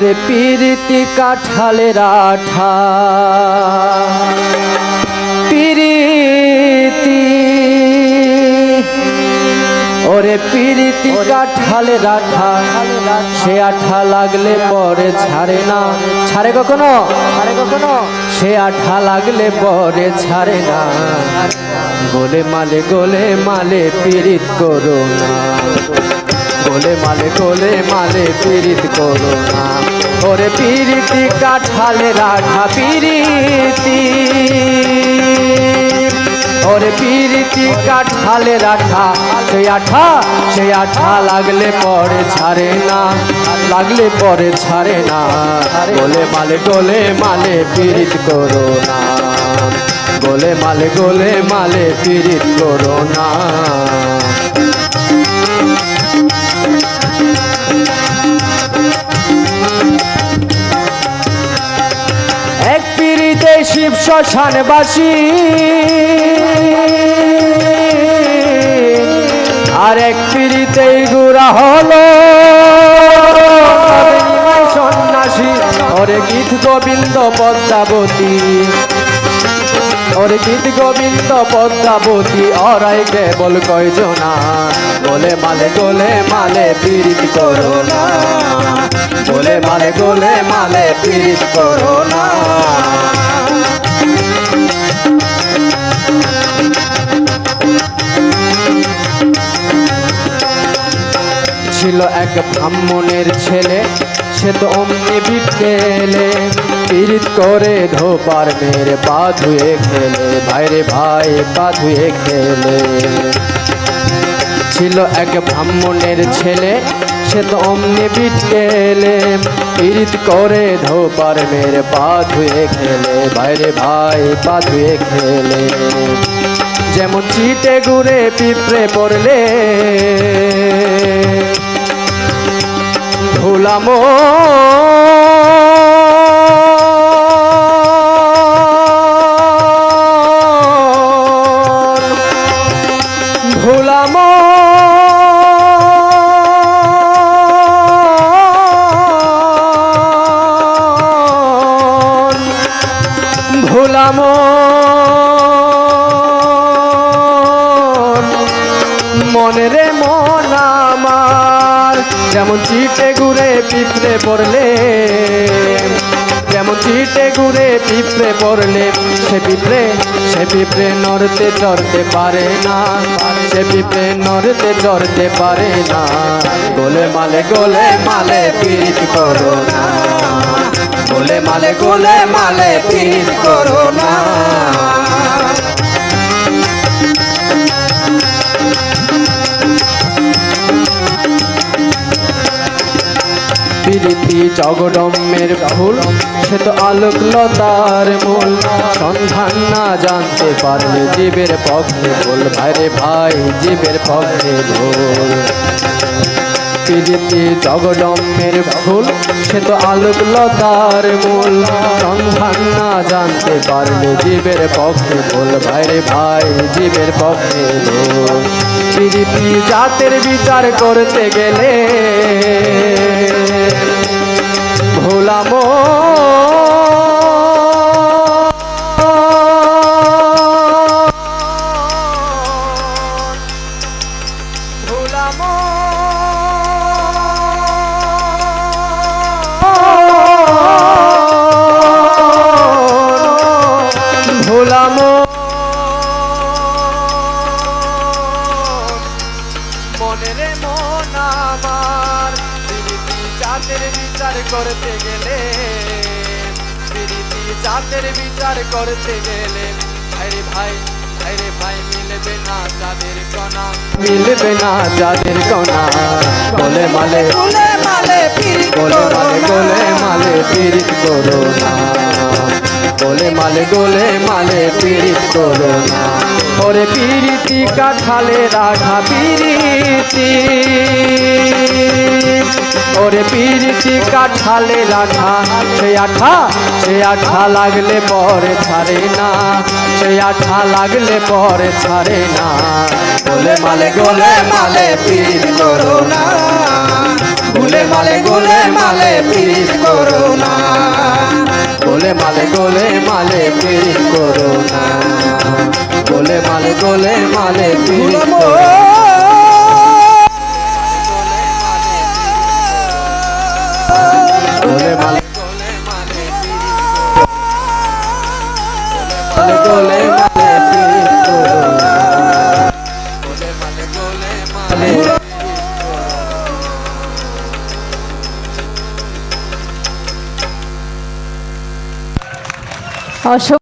ওরে পিরিতি কাঠালের আঠা পিরিতি ওরে পিরিতি কাঠালের আঠা সে আঠা লাগলে পরে ছাড়ে না ছাড়ে কখনো সে আঠা লাগলে পরে ছাড়ে না গোলে মালে পিরিত করো না গোলে মালে পিরিত করো না ওরে পিরিতি কাঠালের আঠা পিরিতি ওরে পিরিতি কাঠালের আঠা সেই আঠা লাগলে পরে ছাড়ে না গোলে মালে পিরিত করো না গোলে মালে পিরিত করো না এক পিরিতে শিব শ্মশানবাসী আর এক পিরিতেই গুড়া হলো সন্ন্যাসী ওরে গীত গোবিন্দ পদ্মাবতী ওরে গীত গোবিন্দ পদ্মাবতী ওরাই কেবল কয়জনা গোলে মালে পিরিত করো না গোলে মালে পিরিত করো না ছিল এক ব্রাহ্মণের ছেলে সে তো অমনি বিকেলে পিরিত করে ধোপার মেরে পা ধুয়ে খেলে ভাইরে ভাই পা ধুয়ে খেলে ছিল এক ব্রাহ্মণের ছেলে সে তো অমনি বিকেলে পিরিত করে ধোপার মেরে পা ধুয়ে খেলে ভাইরে ভাই পা ধুয়ে খেলে যেমন চিটে ঘুরে পিঁপড়ে পড়লে ভুলামো ভুলামো মনে রে মন আমার যেমন চিটে ঘুরে পিঁপড়ে পড়লে যেমন চিটে ঘুরে পিঁপড়ে পড়লে সে পিঁপড়ে নড়তে চড়তে পারে না সে পিঁপড়ে নড়তে চড়তে পারে না গোলে মালে পিরিত করো না গোলে মালে পিরিত করো না পিরিতি জগদম্বের ফুল সে তো আলোক লতার মূল সন্ধান না জানতে পারলে জীবের পক্ষে ভুল ভাইরে ভাই জীবের পক্ষে ভুল পিরিতি জগদম্বের ফুল সে তো আলোক লতার মূল সন্ধান না জানতে পারলে জীবের পক্ষে ভুল ভাইরে ভাই জীবের পক্ষে ভুল পিরিতি জাতের বিচার করতে গেলে ভোলামো ভোলামো ভোলামো মনে রে মন আমার জাতের বিচার করতে গেলে পিরিতি জাতের বিচার করতে গেলে ভাইরে ভাই মিলবে না যাদের কণা গোলে মালে পিরিত করো না গোলে মালে পিরিত করো না ওরে পিরিতি কাঠালে রাখা পিরিতি ওরে পিরিতি কাঠালে রাখা সে আঠা লাগলে পরে ছাড়ে না সে আঠা লাগলে পরে ছাড়ে না গোলে মালে পীর করো না গোলে মালে পীর করো না গোলে মালে পীর করো না গোলে মালে পীর করো না। গোলে মালে গোলে মালে পীর করো না গোলে মালে অসংখ্য